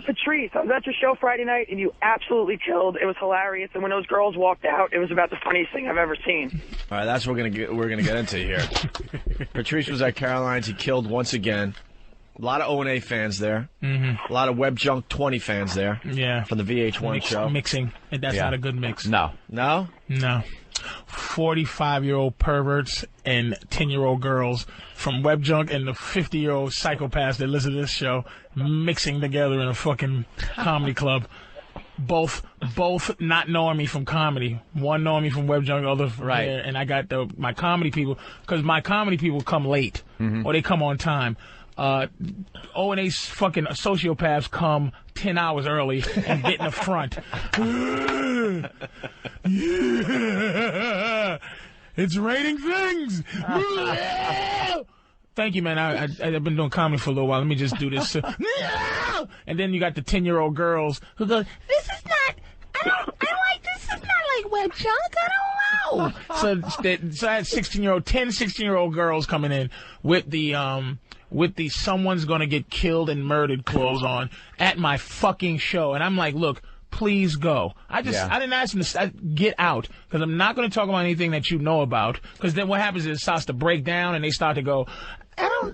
Patrice, I was at your show Friday night, and you absolutely killed. It was hilarious, and when those girls walked out, it was about the funniest thing I've ever seen. All right, that's what we're gonna get into here. Patrice was at Caroline's. He killed once again. A lot of O&A fans there. Mm-hmm. A lot of Web Junk 20 fans there. Yeah. From the VH1 show. Mixing. And that's not a good mix. No. 45-year-old perverts and 10-year-old girls from Web Junk and the 50-year-old psychopaths that listen to this show mixing together in a fucking comedy club. Both not knowing me from comedy. One knowing me from Web Junk, the other from there. And I got my comedy people, because my comedy people come late or they come on time. O&A's fucking sociopaths come 10 hours early and get in the front. Yeah. It's raining things. Thank you, man. I've been doing comedy for a little while. Let me just do this. And then you got the 10-year-old girls who go, this is not like Web Junk. I don't know. So I had 16-year-old girls coming in with the someone's gonna get killed and murdered clothes on at my fucking show. And I'm like, look, please go. I didn't ask them to get out, because I'm not going to talk about anything that you know about, because then what happens is it starts to break down and they start to go,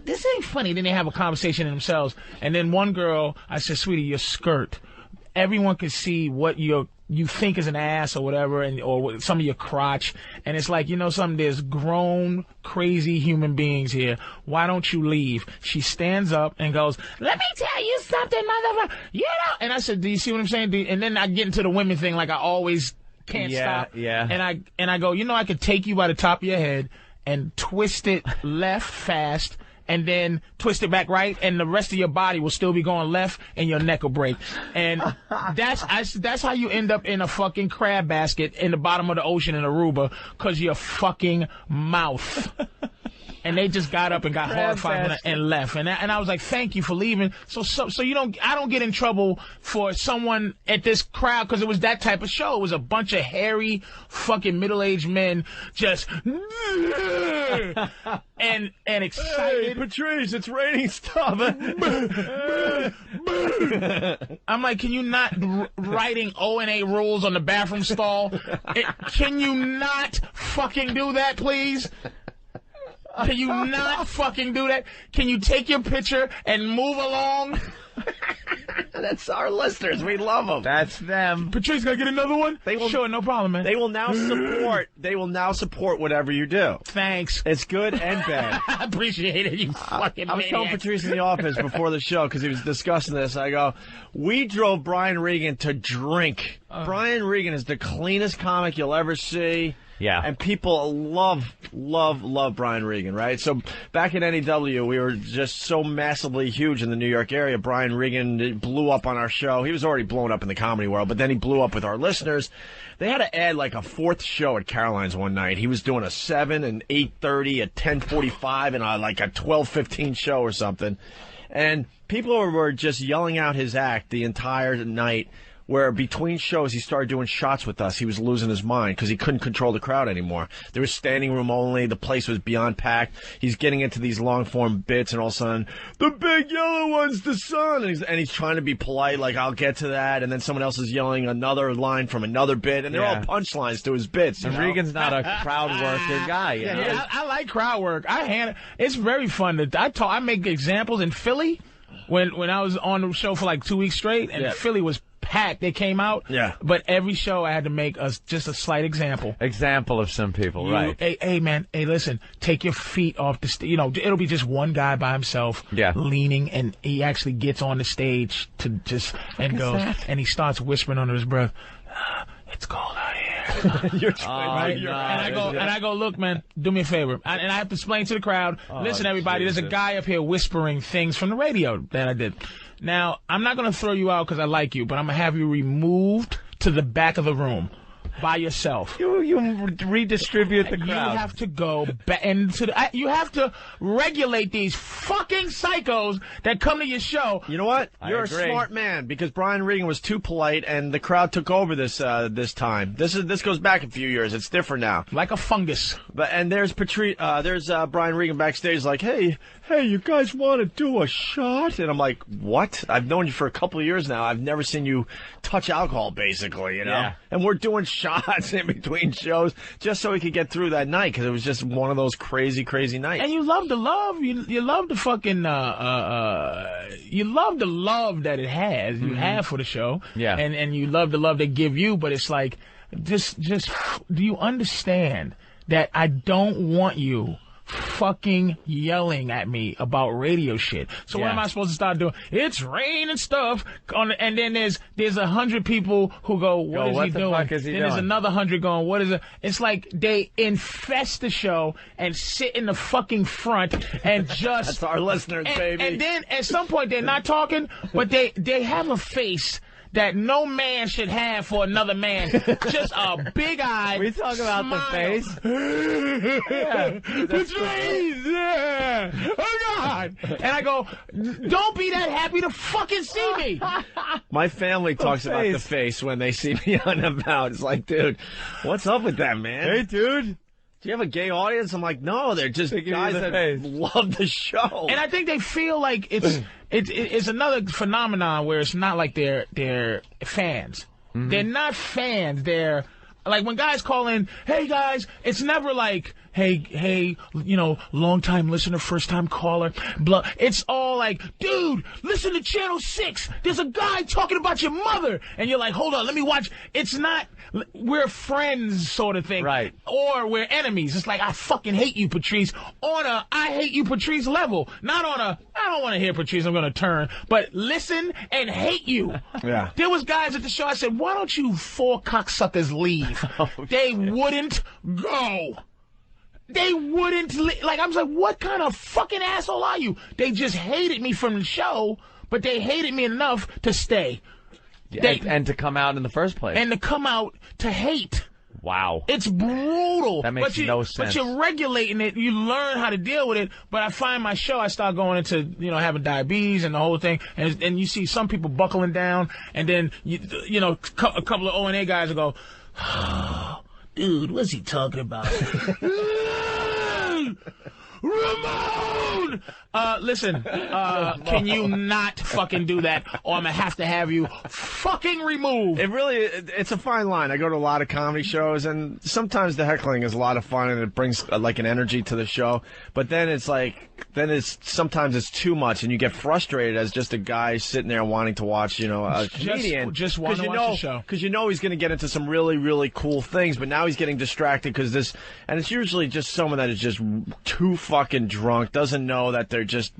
this ain't funny. Then they have a conversation in themselves. And then one girl, I said, sweetie, your skirt, everyone can see what you think is an ass or whatever, or some of your crotch. And it's like, you know something, there's grown, crazy human beings here. Why don't you leave? She stands up and goes, let me tell you something, motherfucker. You know. And I said, do you see what I'm saying? And then I get into the women thing like I always can't stop. Yeah. And I go, you know, I could take you by the top of your head and twist it left fast, and then twist it back right, and the rest of your body will still be going left, and your neck will break. And that's how you end up in a fucking crab basket in the bottom of the ocean in Aruba, because your fucking mouth. And they just got up and got horrified and left. And I was like, thank you for leaving. So I don't get in trouble for someone at this crowd, because it was that type of show. It was a bunch of hairy fucking middle-aged men just and excited. Hey, Patrice, it's raining stuff. I'm like, can you not writing O&A rules on the bathroom stall? Can you not fucking do that, please? Can you not fucking do that? Can you take your picture and move along? That's our listeners. We love them. That's them. Patrice, can I get another one? Sure, no problem, man. They will now support whatever you do. Thanks. It's good and bad. I appreciate it, you fucking I was telling Patrice in the office before the show, because he was discussing this. I go, we drove Brian Regan to drink. Brian Regan is the cleanest comic you'll ever see. Yeah. And people love Brian Regan, right? So back at NEW, we were just so massively huge in the New York area. Brian Regan blew up on our show. He was already blown up in the comedy world, but then he blew up with our listeners. They had to add like a fourth show at Caroline's one night. He was doing a 7 and 8:30, a 10:45, and like a 12:15 show or something. And people were just yelling out his act the entire night, where between shows he started doing shots with us. He was losing his mind because he couldn't control the crowd anymore. There was standing room only. The place was beyond packed. He's getting into these long-form bits, and all of a sudden, the big yellow one's the sun. And he's trying to be polite, like, I'll get to that. And then someone else is yelling another line from another bit, and they're all punchlines to his bits. And Regan's not a crowd worker guy. You know? I like crowd work. It's very fun. I make examples in Philly when I was on the show for like 2 weeks straight, and Philly was packed. They came out. Yeah. But every show I had to make just a slight example. Example of some people, right. Hey, man. Hey, listen. Take your feet off the stage. You know, it'll be just one guy by himself leaning, and he actually gets on the stage to just and goes, and he starts whispering under his breath, it's cold out here. And I go, look, man, do me a favor. And I have to explain to the crowd, listen, everybody, there's a guy up here whispering things from the radio that I did. Now, I'm not going to throw you out because I like you, but I'm going to have you removed to the back of the room. by yourself. You redistribute the crowd. You have to go you have to regulate these fucking psychos that come to your show. You know what? You're a smart man because Brian Regan was too polite and the crowd took over this time. This goes back a few years. It's different now. Like a fungus. And there's Brian Regan backstage like, hey, you guys want to do a shot? And I'm like, what? I've known you for a couple of years now. I've never seen you touch alcohol, basically, you know? Yeah. And we're doing shots in between shows just so we could get through that night because it was just one of those crazy, crazy nights. And you love the love. You love the fucking, you love the love that it has, you have for the show. Yeah. And you love the love they give you, but it's like, just, do you understand that I don't want you fucking yelling at me about radio shit? So what am I supposed to start doing? It's rain and stuff. And then there's 100 people who go, what is he doing? What the fuck is he doing? There's another 100 going, what is it? It's like they infest the show and sit in the fucking front and just... That's our listeners, baby. And then at some point they're not talking, but they have a face that no man should have for another man. Just a big-eyed We talk about smile. the face. Yeah. Patrice! Yeah. Oh, God! And I go, don't be that happy to fucking see me. My family talks about the face when they see me on about. It's like, dude, what's up with that, man? Hey, dude. Do you have a gay audience? I'm like, no, they're just guys that love the show. And I think they feel like it's another phenomenon where it's not like they're fans. Mm-hmm. They're not fans. They're like when guys call in, hey guys, it's never like, hey, you know, long-time listener, first-time caller, blah. It's all like, dude, listen to Channel 6. There's a guy talking about your mother. And you're like, hold on, let me watch. It's not, we're friends sort of thing. Right. Or we're enemies. It's like, I fucking hate you, Patrice, on a I hate you, Patrice level. Not on a, I don't want to hear Patrice, I'm going to turn. But listen and hate you. Yeah. There was guys at the show, I said, why don't you 4 cocksuckers leave? They wouldn't go. They wouldn't, like, I was like, what kind of fucking asshole are you? They just hated me from the show, but they hated me enough to stay. And to come out in the first place. And to come out to hate. Wow. It's brutal. That makes no sense. But you're regulating it. You learn how to deal with it. But I find my show, I start going into, you know, having diabetes and the whole thing. And you see some people buckling down. And then, you know, a couple of O&A guys will go, oh, dude, what's he talking about? Ramon! Listen, can you not fucking do that, or I'm gonna have to have you fucking removed. It's a fine line. I go to a lot of comedy shows, and sometimes the heckling is a lot of fun, and it brings like an energy to the show. But then it's like, sometimes it's too much, and you get frustrated as just a guy sitting there wanting to watch, you know, a comedian. Just want to watch the show. Because you know he's going to get into some really, really cool things, but now he's getting distracted because and it's usually just someone that is just too fucking drunk, doesn't know that they're just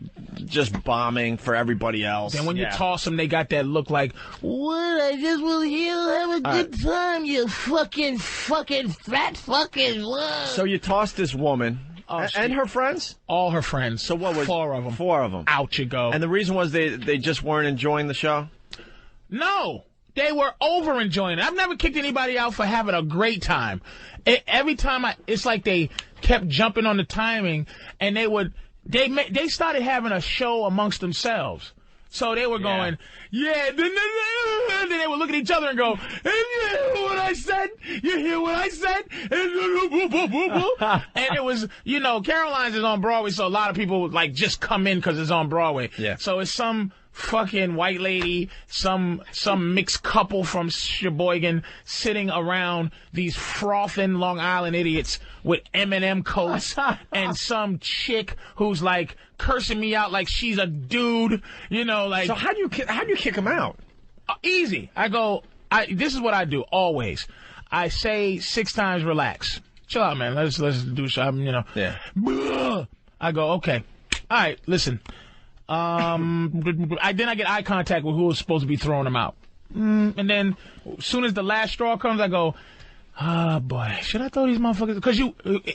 bombing for everybody else. And when you toss them, they got that look like, what, I just was here to have a good time, you fucking fat fucking what? So you tossed this woman. And her friends? All her friends. So what was 4 of them? 4 of them. Out you go. And the reason was they just weren't enjoying the show? No. They were over enjoying it. I've never kicked anybody out for having a great time. Every time it's like they kept jumping on the timing, and they started having a show amongst themselves. So they were going, yeah, then they would look at each other and go, and you hear what I said? You hear what I said? And it was, you know, Caroline's is on Broadway, so a lot of people would, like, just come in because it's on Broadway. Yeah. So it's some fucking white lady, some mixed couple from Sheboygan sitting around these frothing Long Island idiots with M&M coats and some chick who's like cursing me out like she's a dude, you know, like. So how do you kick them out? Easy. This is what I do always. I say 6 times relax. Chill out, man. Let's do something, you know. Yeah. I go, okay. All right, listen. Then I get eye contact with who was supposed to be throwing them out. And then as soon as the last straw comes, I go, boy, should I throw these motherfuckers? Because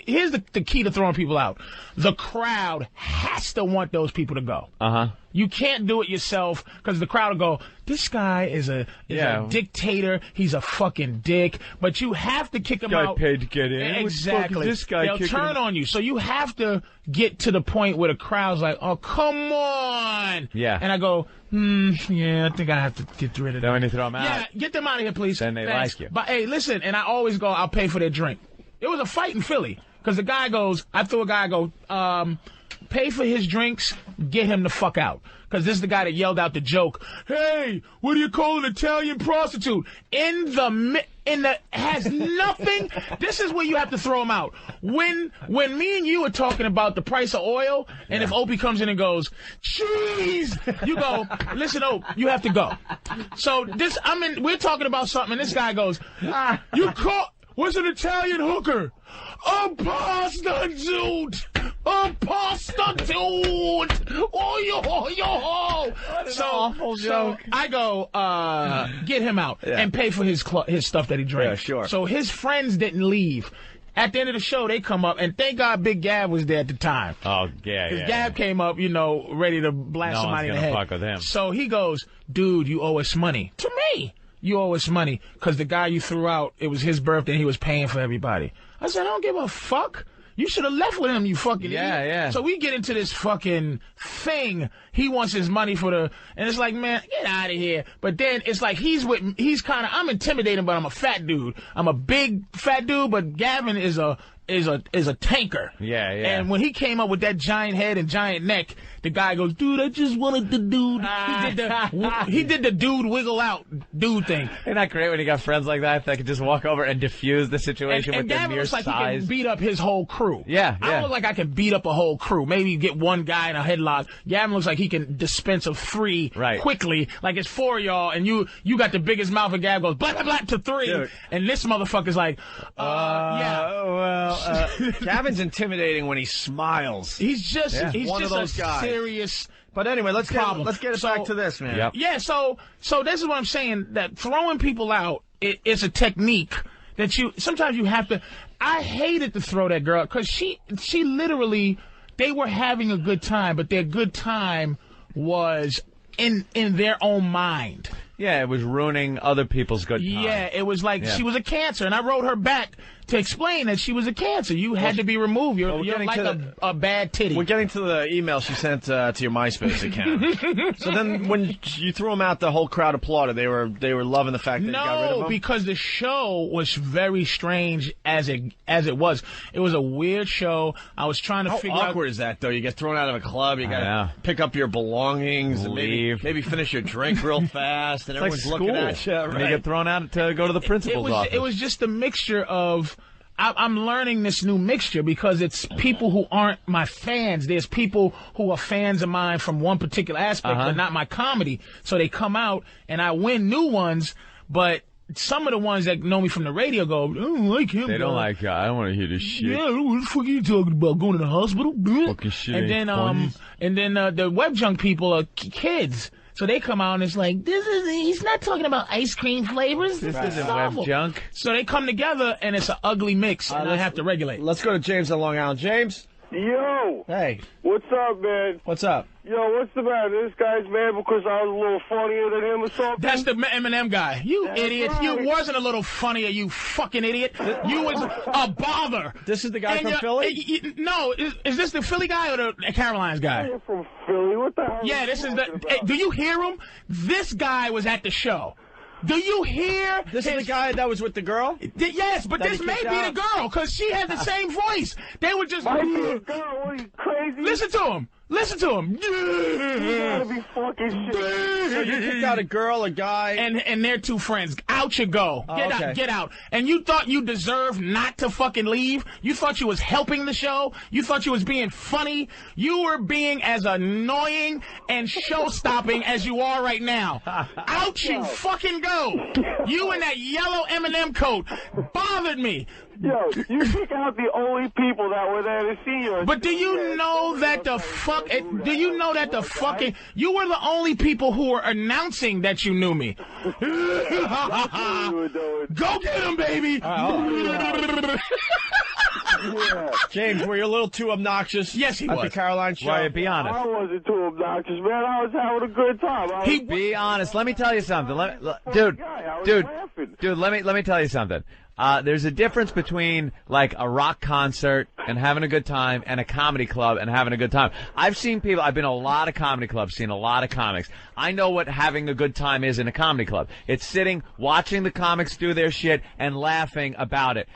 here's the key to throwing people out. The crowd has to want those people to go. Uh-huh. You can't do it yourself because the crowd will go, this guy is a dictator. He's a fucking dick. But you have to kick him out. Guy paid to get in. Exactly. This guy They'll turn on you. So you have to get to the point where the crowd's like, oh, come on. Yeah. And I go, yeah, I think I have to get rid of them. Then when you throw them out. Yeah, get them out of here, please. Then they like you. But, hey, listen, and I always go, I'll pay for their drink. It was a fight in Philly because the guy goes, I threw a guy, I go, pay for his drinks, get him the fuck out. Because this is the guy that yelled out the joke, hey, what do you call an Italian prostitute? Has nothing. This is where you have to throw him out. When me and you are talking about the price of oil, and if Opie comes in and goes, cheese, you go, listen, Opie, you have to go. So we're talking about something, and this guy goes, you call, what's an Italian hooker? A pasta dude! A pasta dude! Oh, yo! So, awful joke. I go, get him out and pay for his stuff that he drank. Yeah, sure. So his friends didn't leave. At the end of the show, they come up, and thank God Big Gab was there at the time. Oh, yeah, Because Gab came up, ready to blast somebody in the head. No one's gonna fuck with him. So he goes, dude, you owe us money. To me. You owe us money because the guy you threw out, it was his birthday and he was paying for everybody. I said, I don't give a fuck. You should have left with him, you fucking idiot. Yeah. So we get into this fucking thing. He wants his money and it's like, man, get out of here. But then it's like I'm intimidating, but I'm a fat dude. I'm a big fat dude, but Gavin is a tanker. Yeah. And when he came up with that giant head and giant neck, the guy goes, dude, I just wanted the dude. He did the dude wiggle out dude thing. Isn't that great when you got friends like that can just walk over and diffuse the situation with their Gavin mere looks like size? he can beat up his whole crew. Yeah. I don't look like I can beat up a whole crew. Maybe get one guy in a headlock. Gavin looks like he can dispense of 3 quickly. Like it's 4 of y'all, and you got the biggest mouth, and Gavin goes blah blah blah to 3, Dude. and this motherfucker's like, Gavin's intimidating when he smiles. He's one of those guys. Serious. But anyway, let's get it So- back to this, man. Yep. Yeah, so this is what I'm saying, that throwing people out is a technique that sometimes you have to. I hated to throw that girl because she literally, they were having a good time, but their good time was in their own mind. Yeah, it was ruining other people's good time. Yeah, it was like she was a cancer, and I wrote her back to explain that she was a cancer. You had to be removed. You're like a bad titty. We're getting to the email she sent to your MySpace account. So then when you threw them out, the whole crowd applauded. They were loving the fact that you got rid of them? No, because the show was very strange as it was. It was a weird show. I was trying to figure out... How awkward is that, though? You get thrown out of a club, you got to pick up your belongings, and maybe finish your drink real fast, and everyone's looking at you. Right? And you get thrown out to go to the principal's office. It was just a mixture of... I'm learning this new mixture because it's people who aren't my fans. There's people who are fans of mine from one particular aspect, but not my comedy. So they come out, and I win new ones, but some of the ones that know me from the radio go, I don't like him. They don't like, I don't want to hear this shit. Yeah, what the fuck are you talking about? Going to the hospital? Fucking shit. And then the web junk people are kids. So they come out and it's like, he's not talking about ice cream flavors. This isn't web junk. So they come together and it's an ugly mix, and I have to regulate. Let's go to James on Long Island. James? Yo! Hey. What's up, man? What's up? Yo, what's the matter? This guy's mad because I was a little funnier than him or something? That's the Eminem guy. You idiot. Right. You wasn't a little funnier, you fucking idiot. You was a bother. This is the guy from Philly? No, is this the Philly guy or the Caroline's guy? I'm from Philly. What the hell? Yeah, this is the... Hey, do you hear him? This guy was at the show. Do you hear? This is the guy that was with the girl? Yes, but this may be the girl, because she had the same voice. They were just... Might be a girl. What, are you crazy? Listen to him. Listen to him. You gotta be fucking shit. So you kicked out a girl, a guy... And their 2 friends. Out you go. Get out. And you thought you deserved not to fucking leave? You thought you was helping the show? You thought you was being funny? You were being as annoying and show-stopping as you are right now. Out you fucking go. You in that yellow M&M coat bothered me. Yo, you kick out the only people that were there to see you. But do you know that the fucking... You were the only people who were announcing that you knew me. Go get him, baby! Yeah. James, were you a little too obnoxious? Yes, he at was. the Caroline show? Why, be honest. I wasn't too obnoxious, man. I was having a good time. Be honest. Let me tell you something. Dude, let me tell you something. There's a difference between like a rock concert and having a good time and a comedy club and having a good time. I've seen people, I've been to a lot of comedy clubs, seen a lot of comics. I know what having a good time is in a comedy club. It's sitting, watching the comics do their shit and laughing about it.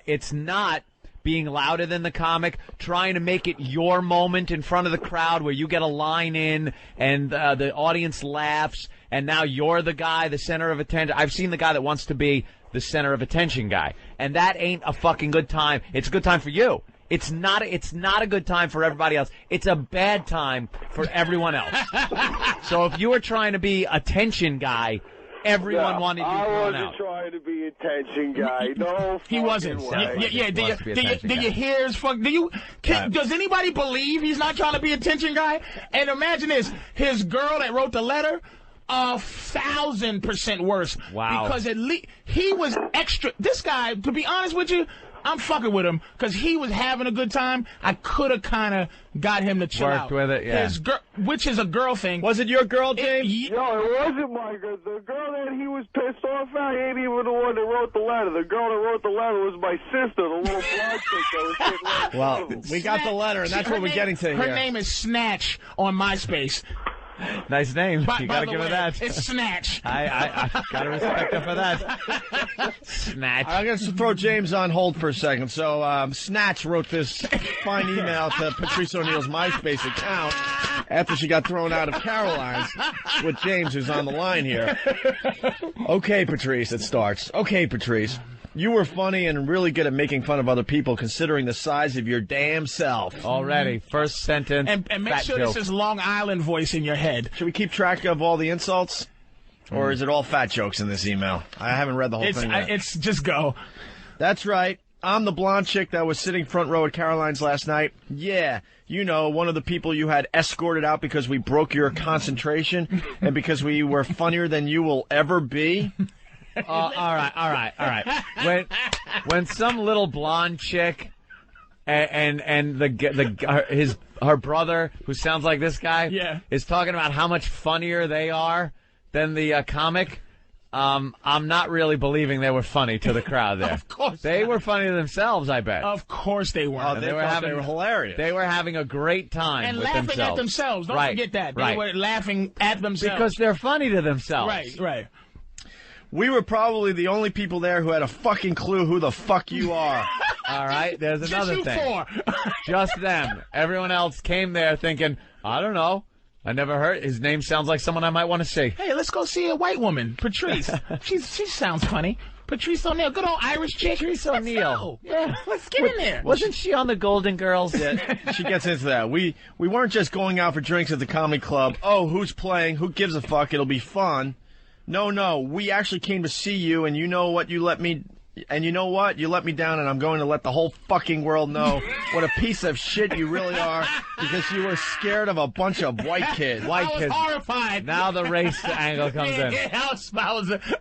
It's not being louder than the comic, trying to make it your moment in front of the crowd where you get a line in and the audience laughs and now you're the guy, the center of attention. I've seen the guy that wants to be the center of attention guy, and that ain't a fucking good time. It's a good time for you. It's not a good time for everybody else. It's a bad time for everyone else. So if you were trying to be attention guy, everyone wanted you thrown out. I wasn't trying to be attention guy. No, he wasn't. Way. Yeah. Do you hear his fuck? Does anybody believe he's not trying to be attention guy? And imagine this: his girl that wrote the letter. 1,000% worse. Wow. Because at least he was extra. This guy, to be honest with you, I'm fucking with him because he was having a good time. I could have kind of got him to chill out. Worked with it, yeah. His girl, which is a girl thing. Was it your girl, James? No, it wasn't my girl. The girl that he was pissed off at ain't even the one that wrote the letter. The girl that wrote the letter was my sister, the little blonde chick that was sitting right Well, we got the letter, and that's what we're getting to Her here. name is Snatch on MySpace. Nice name. You gotta give her that. It's Snatch. I gotta respect her for that. Snatch. I'm going to throw James on hold for a second. So, Snatch wrote this fine email to Patrice O'Neal's MySpace account after she got thrown out of Caroline's with James, who's on the line here. Okay, Patrice, it starts. Okay, Patrice. You were funny and really good at making fun of other people considering the size of your damn self. Already. First sentence. And make sure joke. this is Long Island voice in your head. Should we keep track of all the insults? Or is it all fat jokes in this email? I haven't read the whole thing yet. It's just go. That's right. I'm the blonde chick that was sitting front row at Caroline's last night. Yeah, you know, one of the people you had escorted out because we broke your concentration and because we were funnier than you will ever be. All right. When some little blonde chick and her brother, who sounds like this guy, is talking about how much funnier they are than the comic, I'm not really believing they were funny to the crowd there. Of course they not. were funny to themselves, I bet. Of course they were. Oh, they were hilarious. They were having a great time and with laughing at themselves. Don't forget that. They were laughing at themselves. Because they're funny to themselves. Right. We were probably the only people there who had a fucking clue who the fuck you are. All right, there's another Just you thing. four. Just them. Everyone else came there thinking, I don't know. I never heard. His name sounds like someone I might want to see. Hey, let's go see a white woman, Patrice. she sounds funny. Patrice O'Neal, good old Irish chick. Patrice O'Neal. Yeah, let's get in there. Wasn't she on the Golden Girls? Yeah, she gets into that. We weren't just going out for drinks at the comedy club. Oh, who's playing? Who gives a fuck? It'll be fun. No, we actually came to see you, and you know what? You let me down, and I'm going to let the whole fucking world know what a piece of shit you really are because you were scared of a bunch of white kids. I was horrified. Now the race angle comes in.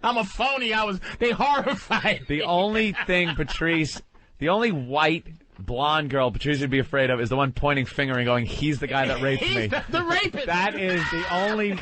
I'm a phony. They horrified. The only thing, Patrice, the only white blonde girl Patrice would be afraid of is the one pointing finger and going, he's the guy that raped me. The rapist. That is the only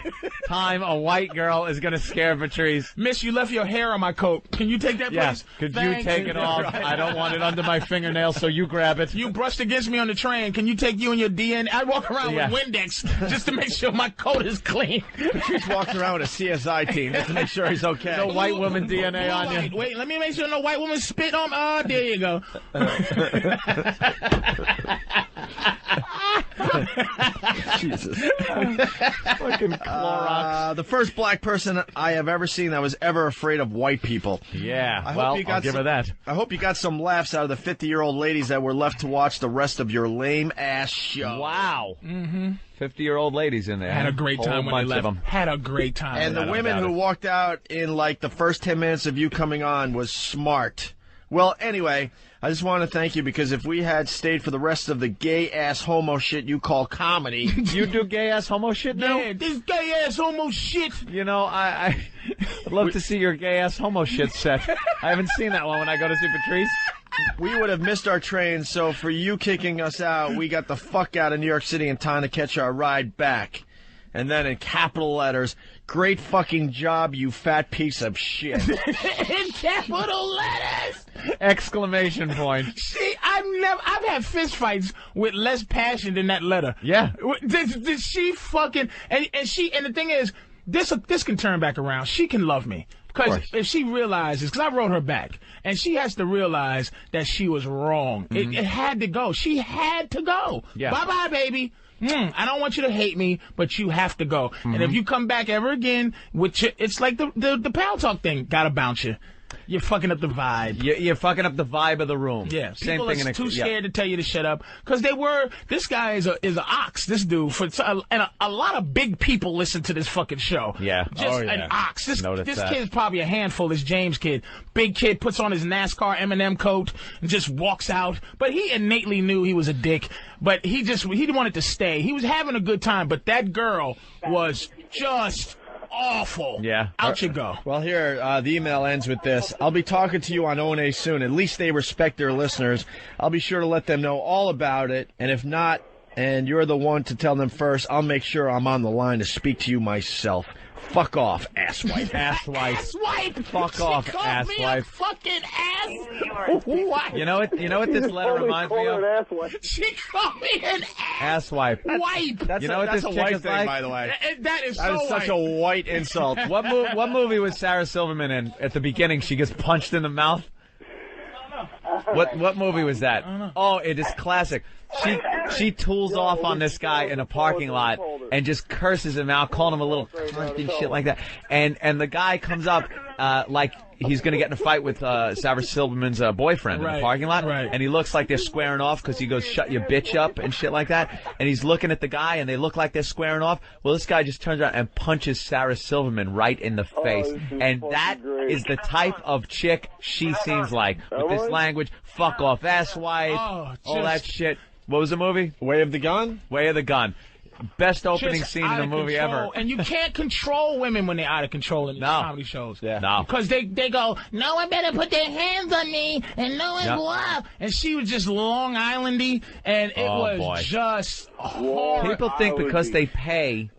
time a white girl is going to scare Patrice. Miss, you left your hair on my coat. Can you take that, yes. please? Could you take it off? Right. I don't want it under my fingernail, so you grab it. You brushed against me on the train. Can you take you and your DNA? I walk around with Windex just to make sure my coat is clean. Patrice walking around with a CSI team just to make sure he's okay. No white woman DNA on you. Wait, let me make sure no white woman spit on. Oh, there you go. Jesus. Fucking Clorox. The first black person I have ever seen that was ever afraid of white people. Yeah, I'll give her that. I hope you got some laughs out of the 50-year-old ladies that were left to watch the rest of your lame-ass show. Wow. 50-year-old ladies in there. Had a great time when they left. Had a great time. And the women who walked out in, like, the first 10 minutes of you coming on was smart. Well, anyway, I just want to thank you because if we had stayed for the rest of the gay-ass homo shit you call comedy... You do gay-ass homo shit now? Yeah, this gay-ass homo shit. You know, I'd love to see your gay-ass homo shit set. I haven't seen that one when I go to see Patrice. we would have missed our train, so for you kicking us out, we got the fuck out of New York City in time to catch our ride back. And then in capital letters, great fucking job, you fat piece of shit. In capital letters! Exclamation point. See, I've had fist fights with less passion than that letter. Yeah. Did she fucking, and the thing is, this can turn back around. She can love me. Because if she realizes, because I wrote her back, and she has to realize that she was wrong. Mm-hmm. It had to go. She had to go. Yeah. Bye-bye, baby. I don't want you to hate me, but you have to go. Mm-hmm. And if you come back ever again, it's like the Pal Talk thing. Gotta bounce you. You're fucking up the vibe. You're fucking up the vibe of the room. Yeah. Same People thing. Are too scared to tell you to shut up because this guy is an ox. This dude and a lot of big people listen to this fucking show. Yeah. Just an ox. This kid's probably a handful. This James kid, big kid, puts on his NASCAR M&M coat and just walks out. But he innately knew he was a dick. But he wanted to stay. He was having a good time. But that girl was just awful. Yeah. Out you go. Well, here, the email ends with this. I'll be talking to you on O&A soon. At least they respect their listeners. I'll be sure to let them know all about it. And if not, and you're the one to tell them first, I'll make sure I'm on the line to speak to you myself. Fuck off, asswipe. Asswipe. Asswipe. Fuck off, asswipe. Fucking ass. What? You know what this letter reminds me of? She called me an asswipe. Wipe. That's you know what this a chick white is thing, like? by the way. That is such a white insult. What movie was Sarah Silverman in? At the beginning, she gets punched in the mouth. What movie was that? Oh, it is classic. She tools off on this guy in a parking lot and just curses him out, calling him a little cunt and shit like that. And the guy comes up like he's going to get in a fight with Sarah Silverman's boyfriend in the parking lot. Right. And he looks like they're squaring off because he goes, "Shut your bitch up," and shit like that. And he's looking at the guy and they look like they're squaring off. Well, this guy just turns around and punches Sarah Silverman right in the face. And that is the type of chick she seems like. With this language, fuck off, asswipe, all that shit. What was the movie? Way of the Gun? Way of the Gun. Best opening Just scene in a movie ever. And you can't control women when they're out of control in these comedy shows. Yeah. No. Because they go, no one better put their hands on me, and no one blah. And she was just Long Islandy, and it was just horrible. People think because they pay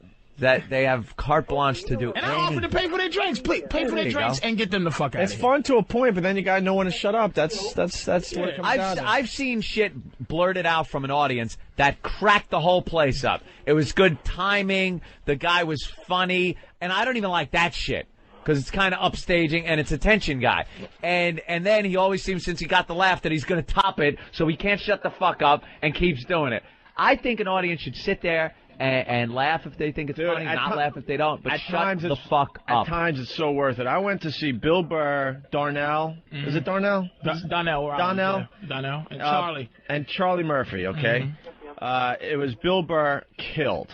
that they have carte blanche to do anything. And I offer to pay for their drinks. Pay for their drinks and get them the fuck out of here. It's fun to a point, but then you got no one to shut up. That's what it comes down to. I've seen shit blurted out from an audience that cracked the whole place up. It was good timing. The guy was funny. And I don't even like that shit. Because it's kind of upstaging and it's attention guy. And then he always seems, since he got the laugh, that he's going to top it so he can't shut the fuck up and keeps doing it. I think an audience should sit there and laugh if they think it's funny, not laugh if they don't, but shut the fuck up. At times it's so worth it. I went to see Bill Burr, Darnell. Is it Darnell? Donnell. Donnell. And Charlie. And Charlie Murphy, okay? It was Bill Burr killed.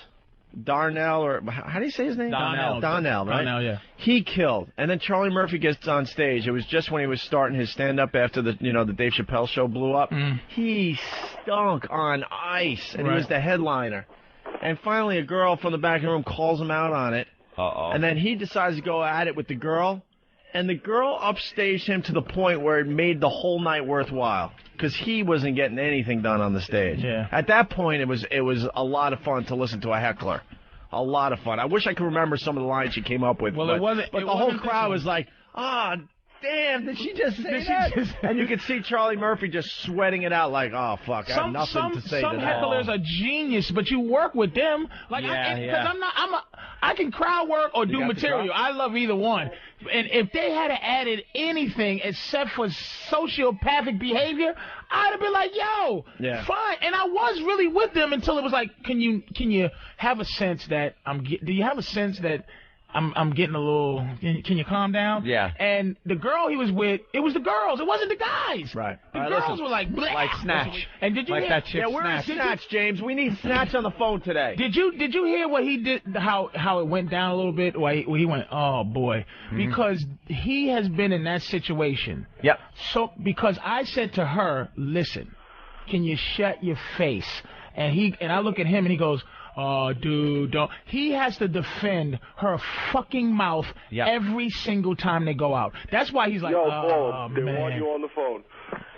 Darnell, or how do you say his name? Donnell, right? Donnell, yeah. He killed. And then Charlie Murphy gets on stage. It was just when he was starting his stand-up after the Dave Chappelle show blew up. He stunk on ice, and he was the headliner. And finally, a girl from the back of the room calls him out on it. And then he decides to go at it with the girl. And the girl upstaged him to the point where it made the whole night worthwhile. Because he wasn't getting anything done on the stage. Yeah. At that point, it was a lot of fun to listen to a heckler. A lot of fun. I wish I could remember some of the lines she came up with. Well, but the whole crowd was like, damn, did she just say that? And you could see Charlie Murphy just sweating it out like, oh, fuck, I have nothing to say to that. Some hecklers are genius, but you work with them. Like, I can crowd work or do material. I love either one. And if they had added anything except for sociopathic behavior, I'd have been like, yo, fine. And I was really with them until it was like, can you have a sense that do you have a sense that I'm getting a little, can you calm down? Yeah. And the girl he was with, it was the girls. It wasn't the guys. Right. The girls were like, bleh. Like Snatch. And did you like hear? That chick where is Snatch, James? We need Snatch on the phone today. Did you hear what he did, how it went down a little bit? Where he went, oh, boy. Because he has been in that situation. Yep. So, because I said to her, listen, can you shut your face? And I look at him and he goes, oh, dude, don't. He has to defend her fucking mouth every single time they go out. That's why he's like, Yo, oh, they man. want you on the phone.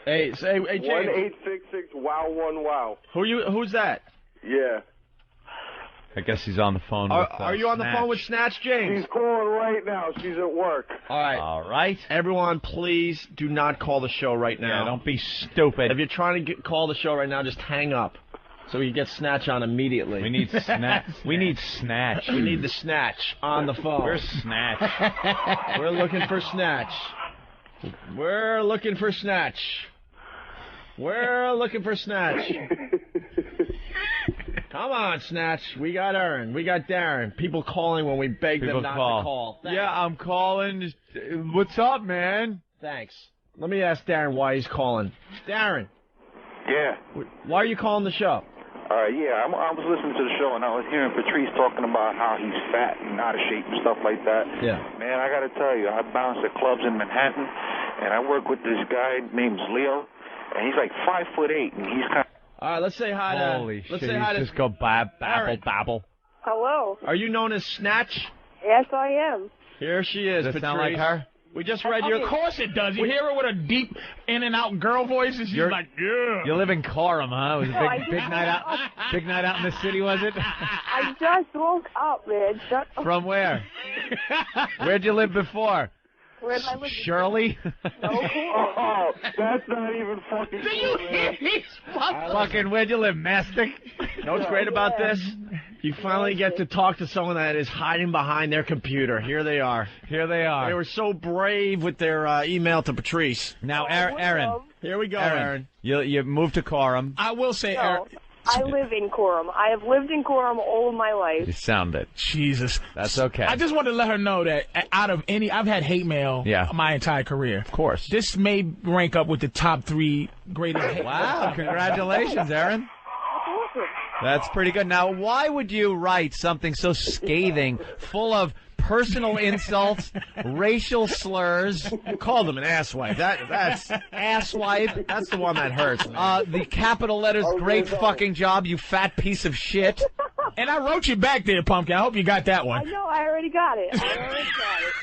Hey, James. 1-866-WOW-1-WOW. Who's that? Yeah. I guess he's on the phone with Are you on the phone with Snatch, James? She's calling right now. She's at work. All right. Everyone, please do not call the show right now. Yeah, don't be stupid. If you're trying to call the show right now, just hang up so we can get Snatch on immediately. We need Snatch. We need Snatch. We need the Snatch on the phone. Where's Snatch? We're looking for Snatch. We're looking for Snatch. We're looking for Snatch. Come on, Snatch. We got Aaron. We got Darren. People calling when we beg them not to call. Thanks. Yeah, I'm calling. What's up, man? Thanks. Let me ask Darren why he's calling. Darren. Yeah. Why are you calling the show? Yeah, I was listening to the show, and I was hearing Patrice talking about how he's fat and out of shape and stuff like that. Yeah. Man, I got to tell you, I bounce at clubs in Manhattan, and I work with this guy named Leo, and he's like 5'8", and he's kind of... All right, let's say hi to... Holy let's shit, say hi to... just go babble. Hello. Are you known as Snatch? Yes, I am. Here she is, Does it Patrice. sound like her? We just read your... Of course it does. You hear her with a deep in-and-out girl voice, and she's like, yeah. You live in Coram, huh? It was a big night out. Big night out in the city, was it? I just woke up, man. Shut up. From where? Where'd you live before? Where'd I live? Shirley? Oh, that's not even fucking cool, man. Fucking, where'd you live, Mastic? You know what's great about this? You finally get to talk to someone that is hiding behind their computer. Here they are. Here they are. They were so brave with their email to Patrice. Now, Aaron. Here we go, Aaron. You moved to Coram. I will say, Aaron. I live in Coram. I have lived in Coram all of my life. You sound it. Jesus. That's okay. I just want to let her know that out of any, I've had hate mail my entire career. Of course. This may rank up with the top 3 greatest hate mail. Wow, congratulations, Aaron. That's pretty good. Now, why would you write something so scathing, full of personal insults, racial slurs? You called him an asswipe. That's asswipe. That's the one that hurts. The capital letters, great fucking job, you fat piece of shit. And I wrote you back there, Pumpkin. I hope you got that one. I know. I already got it.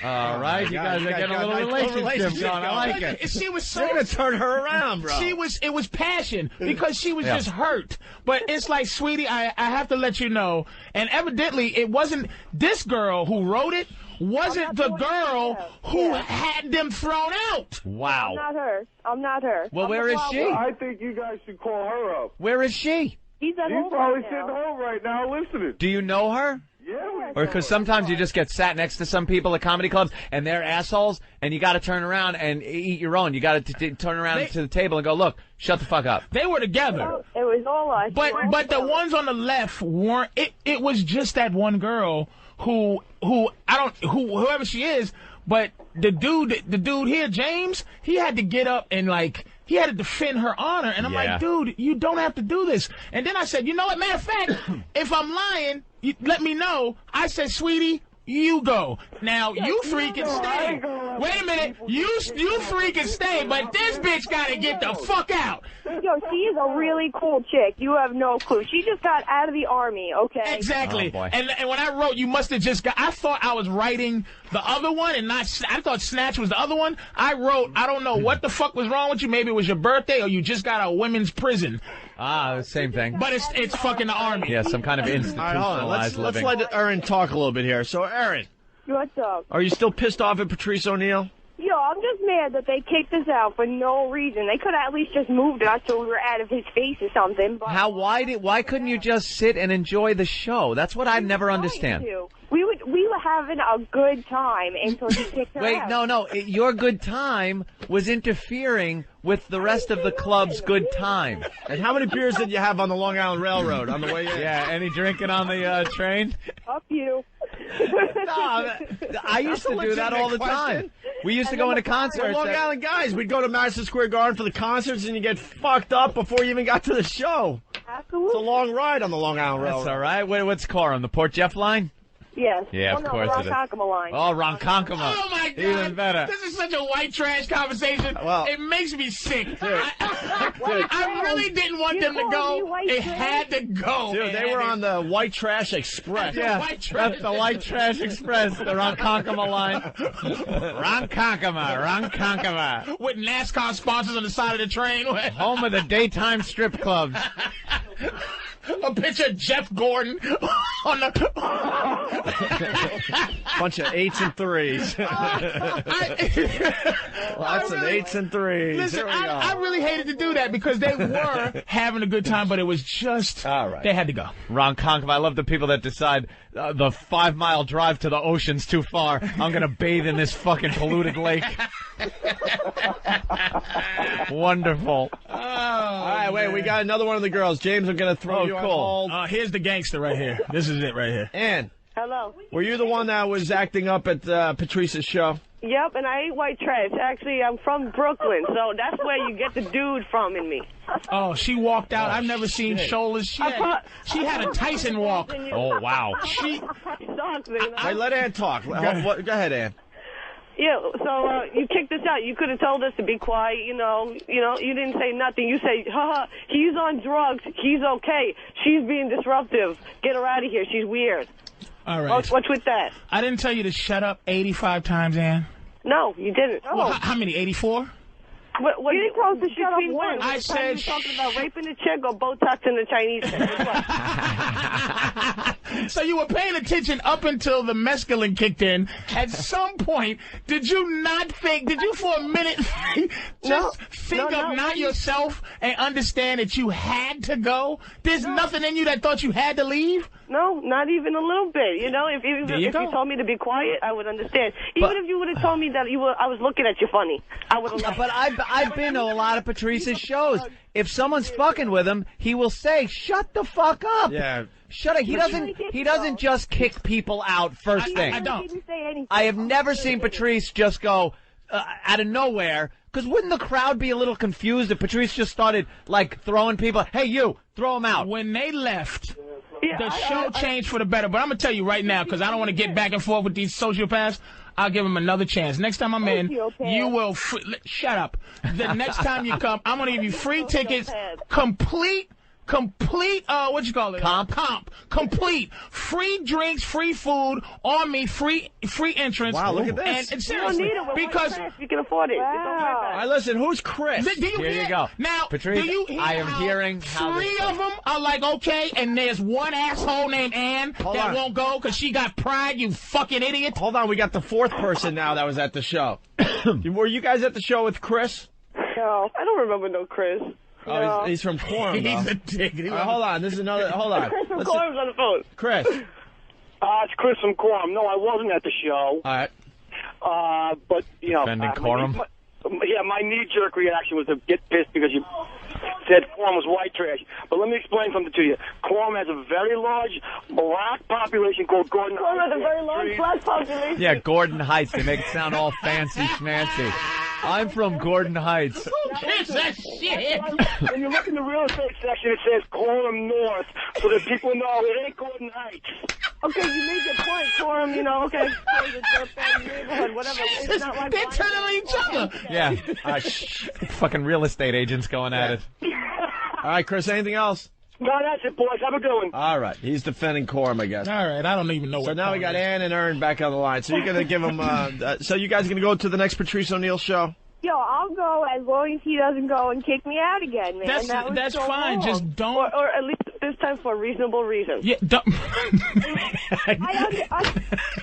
All right, you guys are getting a little relationship going. I like it. She was so... You're going to turn her around, bro. It was passion because she was just hurt. But it's like, sweetie, I have to let you know. And evidently, it wasn't this girl who wrote it. Wasn't the girl who had them thrown out. Wow. I'm not her. Well, where is she? I think you guys should call her up. Where is she? He's at home probably right sitting now. home right now listening. Do you know her? Yeah. Or because sometimes you just get sat next to some people at comedy clubs and they're assholes, and you got to turn around and eat your own. You got to turn around to the table and go, look, shut the fuck up. They were together. No, it was all us. But the ones on the left weren't. It was just that one girl whoever she is. But the dude here, James, he had to get up and he had to defend her honor. And I'm like, dude, you don't have to do this. And then I said, you know what, matter of fact, if I'm lying, let me know. I said, sweetie, you go. Now, you three can stay. Wait a minute. You three can stay, but this bitch got to get the fuck out. Yo, she is a really cool chick. You have no clue. She just got out of the army, okay? Exactly. Oh, boy. And when I wrote, you must have just got... I thought I was writing the other one and not... I thought Snatch was the other one. I wrote, I don't know what the fuck was wrong with you. Maybe it was your birthday or you just got out of women's prison. Same thing. But it's fucking the army. Yeah, some kind of institutionalized living. Let's let Aaron talk a little bit here. So, Aaron. What's up? Are you still pissed off at Patrice O'Neal? Yo, I'm just mad that they kicked us out for no reason. They could have at least just moved us so we were out of his face or something. But Why couldn't you just sit and enjoy the show? That's what I never understand. We were having a good time until he kicked her out. No. Your good time was interfering with the rest of the club's good time. And how many beers did you have on the Long Island Railroad on the way in? Yeah, any drinking on the train? Up you. No, I used to do that all the time. We used to go into concerts. We're Long Island guys. We'd go to Madison Square Garden for the concerts, and you get fucked up before you even got to the show. Absolutely. It's a long ride on the Long Island Railroad. That's all right. What's Coram? The Port Jeff line? Yes. Yeah, of course it is. Ronkonkoma line. Oh, Ronkonkoma. Oh, my God. Even better. This is such a white trash conversation. Well, it makes me sick. I really didn't want them to go. It had to go. Dude, they were on the White Trash Express. Yeah, that's the White Trash Express, the Ronkonkoma line. Ronkonkoma. With NASCAR sponsors on the side of the train. Home of the daytime strip clubs. A picture of Jeff Gordon on the bunch of 8s and 3s. Lots of 8s and 3s. Listen, I really hated to do that because they were having a good time, but it was just all right. They had to go. Ronkonkoma. I love the people that decide the 5-mile drive to the ocean's too far. I'm gonna bathe in this fucking polluted lake. Wonderful. Oh, all right, wait, we got another one of the girls. James, I'm going to throw you on hold. Here's the gangster right here. This is it right here. Ann. Hello. Were you the one that was acting up at Patrice's show? Yep, and I ain't white trash. Actually, I'm from Brooklyn, so that's where you get the dude from in me. Oh, she walked out. I've never seen shoulders. She had a Tyson walk. Oh, wow. She sucks, man. Hey, let Ann talk. Go ahead, Ann. Yeah, so you kicked us out. You could have told us to be quiet, you know, you didn't say nothing. You say, haha, he's on drugs, he's okay. She's being disruptive. Get her out of here. She's weird. All right. What's with that? I didn't tell you to shut up 85 times, Ann. No, you didn't. Well, how many, 84? What you didn't tell us to shut up when? I said you talking about raping the chick or Botoxing the Chinese chick? So you were paying attention up until the mescaline kicked in. At some point, did you not think, did you for a minute think of not yourself and understand that you had to go? There's nothing in you that thought you had to leave? No, not even a little bit. You know, if you told me to be quiet, I would understand. Even if you would have told me that I was looking at you funny, I would have. But I've been to a lot of Patrice's shows. If someone's fucking with him, he will say, "Shut the fuck up." Yeah. Shut up. He doesn't just kick people out first thing. I don't. I have never seen Patrice just go out of nowhere. Because wouldn't the crowd be a little confused if Patrice just started like throwing people? Hey, you, throw him out. When they left. The show changed for the better, but I'm going to tell you right now, because I don't want to get back and forth with these sociopaths, I'll give them another chance. Next time I'm in, you will... Shut up. The next time you come, I'm going to give you free tickets, complete, what you call it? Comp. Complete. Free drinks, free food, on me, free entrance. Wow, look at this. You And don't seriously, need it. because... You can afford it. All right, listen, who's Chris? Here you go. Now, Patrice, do you hear I am hearing how three of them are like, okay, and there's one asshole named Ann that won't go because she got pride, you fucking idiot. Hold on, we got the fourth person now that was at the show. Were you guys at the show with Chris? No, I don't remember no Chris. Oh, No. he's from Quorum, though. He's a dick. All right, hold on, this is another, hold on. Chris from Quorum's on the phone. Chris. It's Chris from Quorum. No, I wasn't at the show. All right. But, you know... Defending Quorum? My knee-jerk reaction was to get pissed because you said Quorum was white trash. But let me explain something to you. Quorum has a very large black population called Gordon Heights. Quorum has a very large black population. Yeah, Gordon Heights. They make it sound all fancy schmancy. I'm from Gordon Heights. Who gives a shit? When you look in the real estate section, it says Quorum North, so that people know it ain't Gordon Heights. Okay, you made your point, Quorum, okay. Neighborhood, whatever. It's not like They're turning on each other. Yeah. Fucking real estate agents going at it. All right, Chris, anything else? No, that's it, boys. Have a good one. All right, he's defending Quorum, I guess. All right, I don't even know what. So now we got Ann and Ern back on the line. So you're going to give them, so you guys going to go to the next Patrice O'Neill show? Yo, I'll go as long as he doesn't go and kick me out again, man. That's so fine. Wrong. Just don't. Or at least this time for a reasonable reason. Yeah, don't.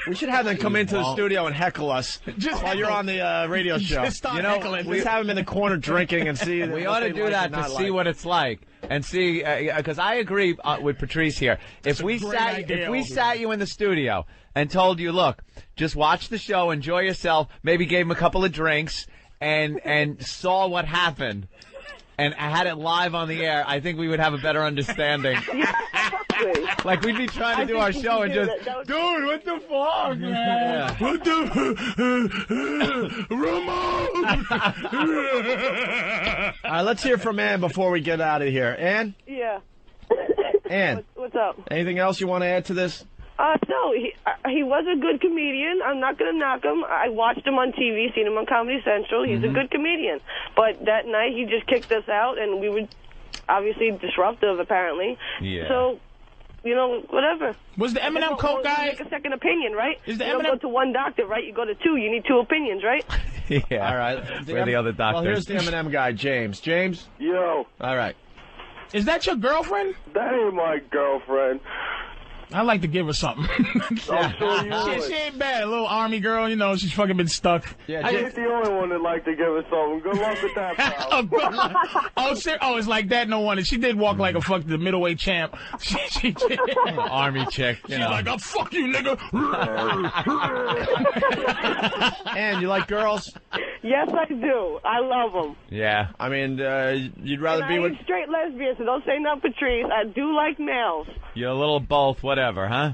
We should have them come into the studio and heckle us while you're on the radio show. Just start heckling. We have them in the corner drinking and see. We ought to do that to see what it's like and see, because I agree with Patrice here. If we sat you in the studio and told you, look, just watch the show, enjoy yourself, maybe gave him a couple of drinks, and saw what happened, and had it live on the air, I think we would have a better understanding. Like, we'd be trying to do our show and just, dude, what the fuck, man? Yeah. What the, Ramon! All right, let's hear from Ann before we get out of here. Ann? Yeah. Ann? What's up? Anything else you want to add to this? No, he was a good comedian. I'm not going to knock him. I watched him on TV, seen him on Comedy Central. He's a good comedian. But that night, he just kicked us out, and we were obviously disruptive, apparently. Yeah. So, you know, whatever. Was the Eminem Coke guy... You make a second opinion, right? Is the you don't go to one doctor, right? You go to two. You need two opinions, right? Yeah. All right. Where are the other doctors? Well, here's the Eminem guy, James. James? Yo. All right. Is that your girlfriend? That ain't my girlfriend. I'd like to give her something. I'm sure you would. She ain't bad. A little army girl, you know, she's fucking been stuck. Yeah, I ain't the only one that like to give her something. Good luck with that, pal. Oh, it's like that. No wonder. She did walk like a the middleweight champ. She did. Army chick. She's like, "I'll fuck you, nigga." And you like girls? Yes, I do. I love them. Yeah. I mean, you'd rather be with... I'm straight lesbian, so don't say no, Patrice. I do like males. You're a little both, whatever, huh?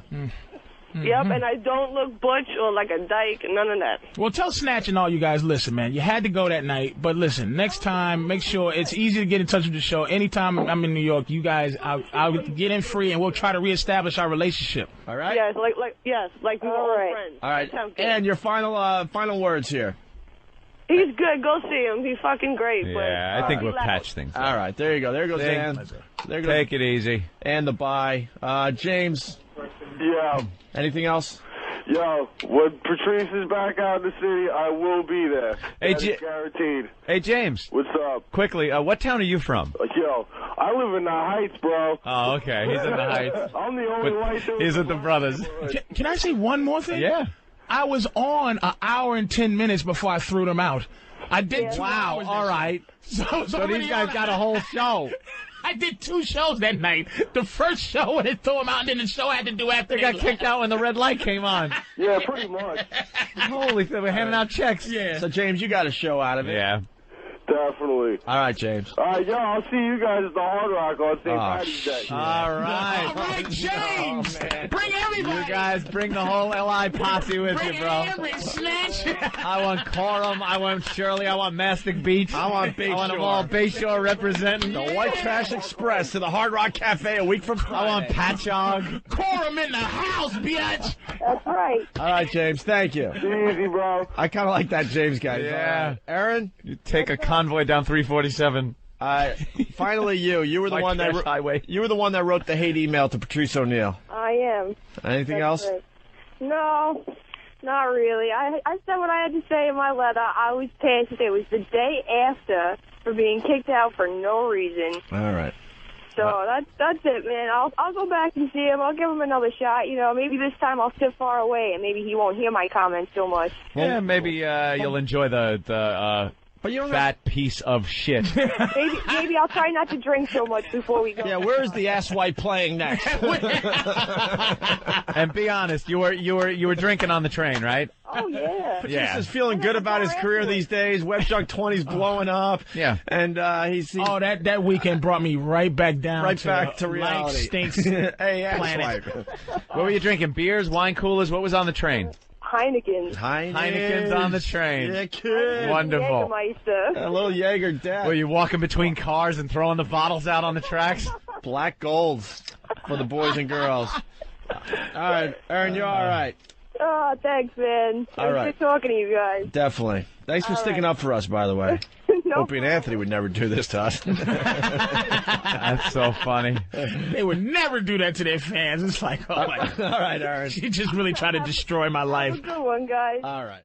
Yep, and I don't look butch or like a dyke, none of that. Well, tell Snatch and all you guys, listen, man, you had to go that night, but listen, next time, make sure it's easy to get in touch with the show. Anytime I'm in New York, you guys, I'll get in free, and we'll try to reestablish our relationship. All right? Yes, like we were old friends. All right. That sounds good. And your final words here. He's good. Go see him. He's fucking great. Yeah, I think we'll patch things up. All right. There you go. There goes Dan. There goes. Take it easy. And the bye. James. Yeah. Anything else? Yo, when Patrice is back out in the city, I will be there. Hey, That is guaranteed. Hey, James. What's up? Quickly, what town are you from? Yo, I live in the Heights, bro. Oh, okay. He's in the Heights. I'm the only white dude. He's with the brothers. Can I say one more thing? Yeah. I was on an hour and 10 minutes before I threw them out. I did 2 hours. All right. So these guys got a whole show. I did 2 shows that night. The first show when they threw them out, and then the show I had to do after They got kicked out when the red light came on. Yeah, pretty much. Holy shit, we're handing out checks. Yeah. So, James, you got a show out of it. Yeah. Definitely. All right, James. All right, yo, I'll see you guys at the Hard Rock on St. Patty's Day. All right. All right, James. Bring everybody. You guys bring the whole LI posse with you, bro. Bring Snatch. I want Coram. I want Shirley. I want Mastic Beach. I want Bayshore. I want them all Bayshore representing. The White Trash Express to the Hard Rock Cafe a week from Friday. I want Patchogue. Coram in the house, bitch. That's right. All right, James. Thank you. Easy, bro. I kind of like that James guy. Yeah. Aaron? You take a convoy down 347. Finally, you were the one that highway. You were the one that wrote the hate email to Patrice O'Neill. I am. Anything else? Right. No, not really. I said what I had to say in my letter. I was pissed. It was the day after for being kicked out for no reason. All right. So that's it, man. I'll go back and see him. I'll give him another shot. You know, maybe this time I'll sit far away and maybe he won't hear my comments so much. Yeah, maybe you'll enjoy the but you don't fat piece of shit. Maybe I'll try not to drink so much before we go. Yeah, where's the asswipe playing next? And be honest, you were drinking on the train, right? Oh, yeah. Patrice is feeling good about his career these days. Web Junk 20's blowing up. Yeah. And he's that weekend brought me right back down. Right back to reality. Life stinks. Hey, planet. What were you drinking? Beers, wine coolers? What was on the train? Heineken's on the train. Yeah, kid. Wonderful. Jägermeister. A little Jaeger death. Were you walking between cars and throwing the bottles out on the tracks? Black golds for the boys and girls. All right, Aaron, you're all right. Oh, thanks, man. All right. Good talking to you guys. Definitely. Thanks for sticking up for us, by the way. No Opie and Anthony would never do this to us. That's so funny. They would never do that to their fans. It's like, oh my God. All right, Aaron. She just really tried to destroy my life. Have a good one, guys. All right.